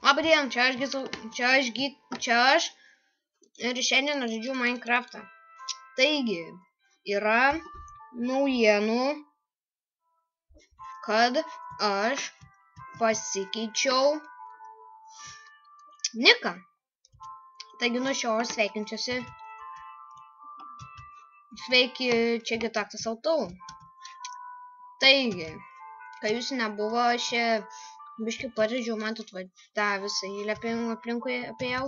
Labdien, čia aš ir šiandien aš žaidžiu Minecraftą. Taigi, yra naujienų, kad aš pasikeičiau niką. Taigi, nuo šio sveikinčiuosi. Sveiki, čia Gitaktas Altau. Taigi, kai jūs nebuvo, aš biškį pažaidžiau, matot, tą visą eilę aplinkui apėjau.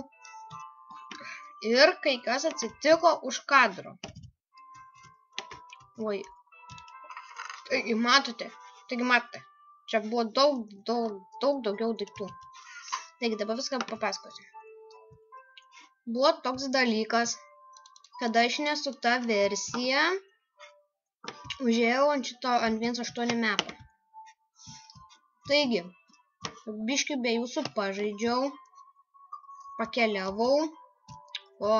Ir kai kas atsitiko už kadro. Oi. Taigi matote. Čia buvo daug daugiau daiktų. Taigi dabar viską papasakosiu. Buvo toks dalykas, kad aš nesu tą versiją užėjau ant 1.8 metų. Taigi, biškį be jūsų pažaidžiau, pakeliavau, o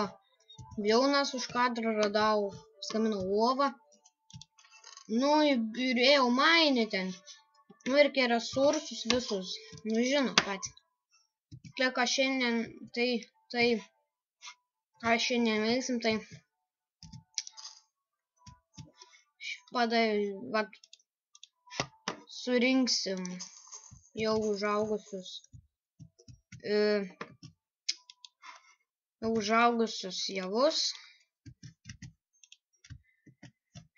jaunas už kadrą radau, skaminau lovą, ir ėjau mainį ten, ir resursus visus, žino patį. Kiek aš šiandien, ką šiandien veiksim, tai surinksim jau užaugusius javus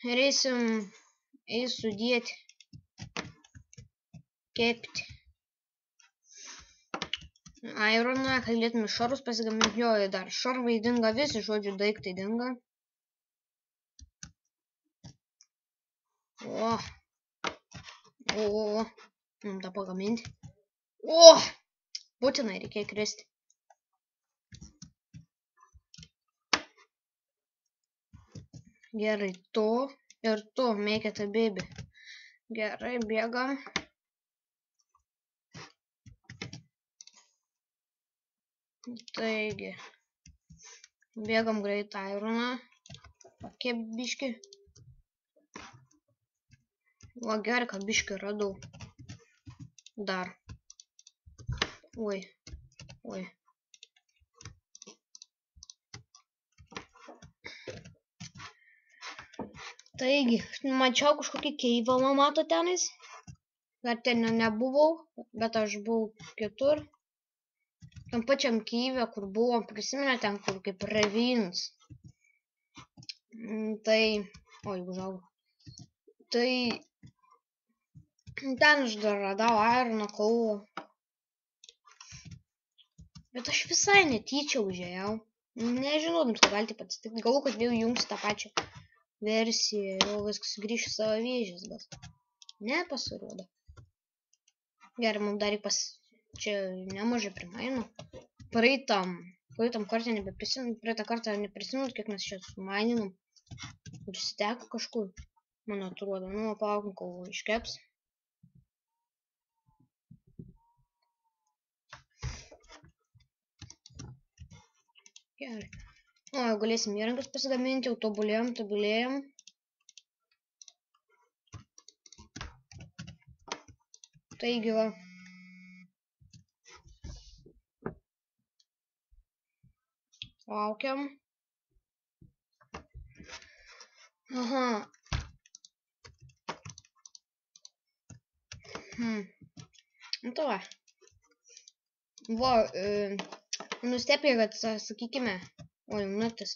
ir eisiu dėti, kepti ironą, kad galėtume šarus pasigaminti. Jo, dar šarvai dinga, visi, žodžiu, daiktai dinga. Tą pagaminti. Būtinai reikia kristi. Gerai, tu ir tu, make it a baby. Gerai, bėgam. Taigi, bėgam greit ironą. Pakep biškį. Gerai, kad biškį radau. Dar. Oi. Taigi, mačiau kažkokį keivalą, mato tenais. Dar ten nebuvau, bet aš buvau kitur. Tam pačiam keivė, kur buvo, prisiminė ten, kur kaip ravynus. Užaugo. Tai ten aš dar radau ironą kaulą. Bet aš visai netyčia užėjau. Nežinodams, kad gali taip atsitikti. Galų, kad vėl jungsi tą pačią versiją ir jau viskas grįš į savo vėžės, bet nepasirodo. Gerai, mums dar čia nemažai primainų. Praeitam kartą neprisimenu, kiek mes čia sumaininam. Ir steka kažkur, man atrodo. Palaukim, kol iškeps. Gerai. Jau galėsim įrankius pasigaminti, jau tobulėjam. Taigi va. Laukiam. Aha. Tai va. Nustebė, kad, sakykime, naktis.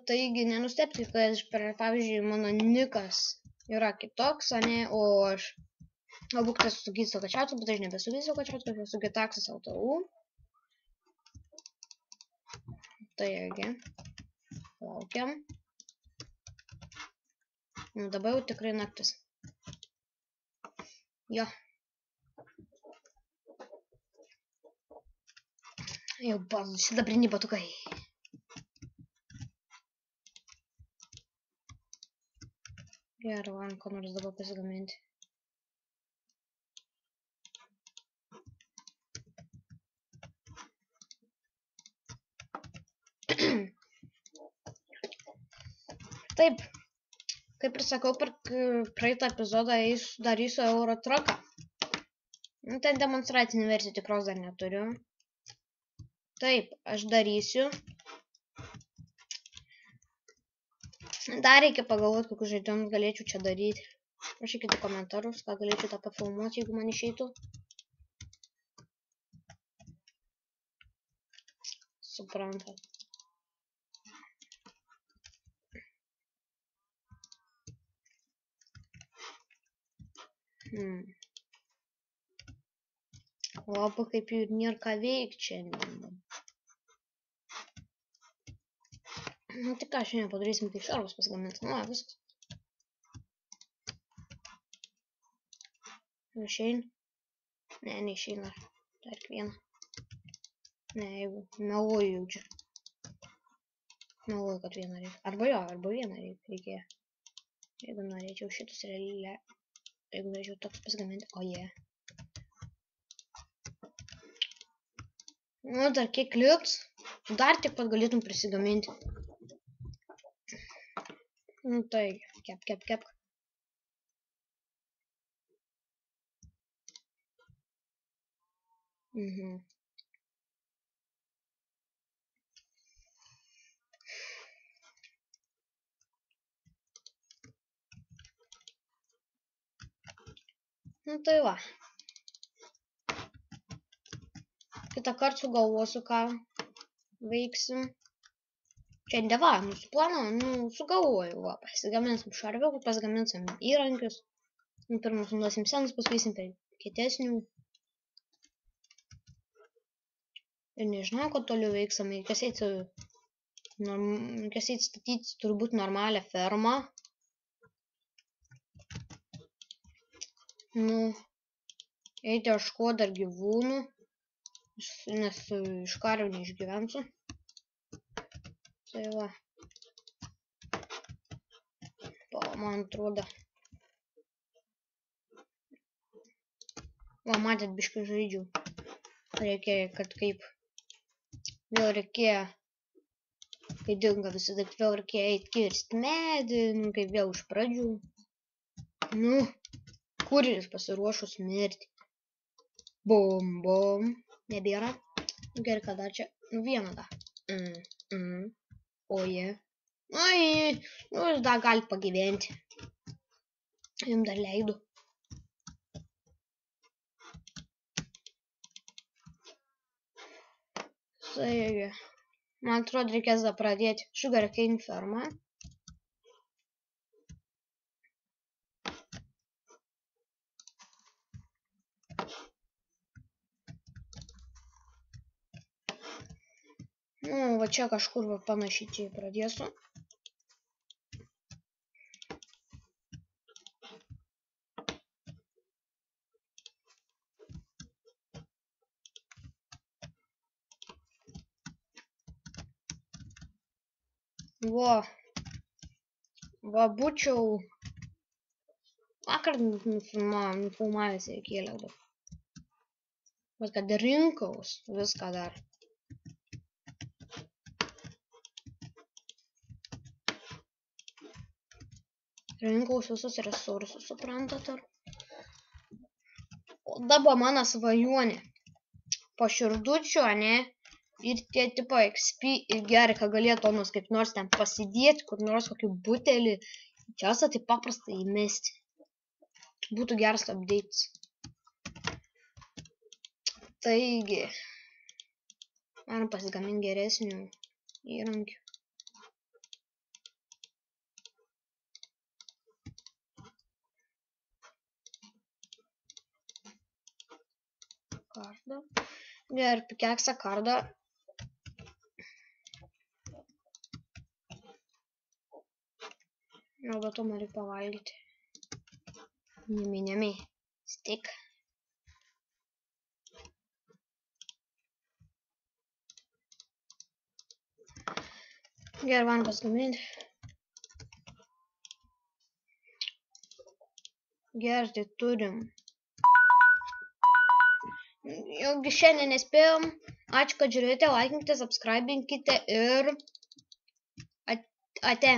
Taigi, nenustebti, kad, pavyzdžiui, mano nikas yra kitoks, o aš galbūt su Gyso Kačiatku, bet aš nebesu Gyso Kačiatku, aš esu Gitaktas Altau. Taigi, laukiam. Dabar jau tikrai naktis. Jo. Jau sidabrini batukai. Gerai, man ko nors dabar pasigaminti. Taip, kaip ir sakau, per praeitą epizodą darysiu Euro truką. Nu, ten demonstracinį versiją tikros dar neturiu. Taip, aš darysiu. Dar reikia pagalvoti, kokius žaidimus galėčiau čia daryti. Rašykite komentarus, ką galėčiau tą pafilmuoti, jeigu man išeitų. Suprantat. Labai kaip jau ir nėra ką veikti šiandien. Nu, tai ką šiandien padarysim, tai šarvus pasigaminti. Nu, viskas. Išein? Ne, neišeina. Dar vieną. Ne, jeigu meluoju jau čia. Meluoju, kad vieną reikia. Arba jo, arba vieną reikėjo. Jeigu norėčiau šitus realiai. Jeigu norėčiau toks pasigaminti. O jie. Nu, dar kiek liks. Dar tik pat galėtum prisigaminti. Nu, tai, kep. Nu, tai va. Kitą kartą sugalvosiu, ką veiksim. Čia deva, mūsų planą, sugalvoju, va, pasigaminsim šarviukus, pasigaminsim įrankius. Pirmą sunduosim senus, paskaisim per kietesnių. Ir nežinau, kad toliau veiksim, reikės eiti statyti turbūt normalią fermą. Nu, eiti ieškoti dar gyvūnų, nes iš karvių neišgyvensiu. Tai va. Man atrodo. Va, matėt, biškai žaidžiu. Reikėjo, kad kaip vėl reikėjo, kai dinga visada, vėl reikėjo eiti kirsti medį, kaip vėl iš pradžių. Nu, kuris pasiruošus mirti. Bom. Nebėra. Gerai, kad dar čia. Nu, vieną da. O jie. Ai, nu, jūs dar galite pagyventi. Jums dar leidu. Taigi, man atrodo, reikės dar pradėti sugarcane fermą. Nu, va čia kažkur va panašiai čia pradėsiu. Va būčiau vakar nufilmavęs ir kėliau. Bet kad rinkaus viską dar. Rinkaus visus resursus, suprantat ar? O dabar mano svajonė. Po širdučio, ne? Ir tie tipo XP ir gerai, kad galėtų nors kaip nors ten pasidėti, kur nors kokį butelį. Čiausia tai paprasta įmesti. Būtų geras updates. Taigi. Varom pasigaminti geresnių įrankių. Kardą. Ir pikeksą kardą. O be to man reikia pavalgyti. Nemi. Stik. Gerai, man pasigaminti. Gerai, tai turim. Jeigu šiandien nespėjom, ačiū, kad žiūrėjote, laikinkite, subscribinkite ir ate.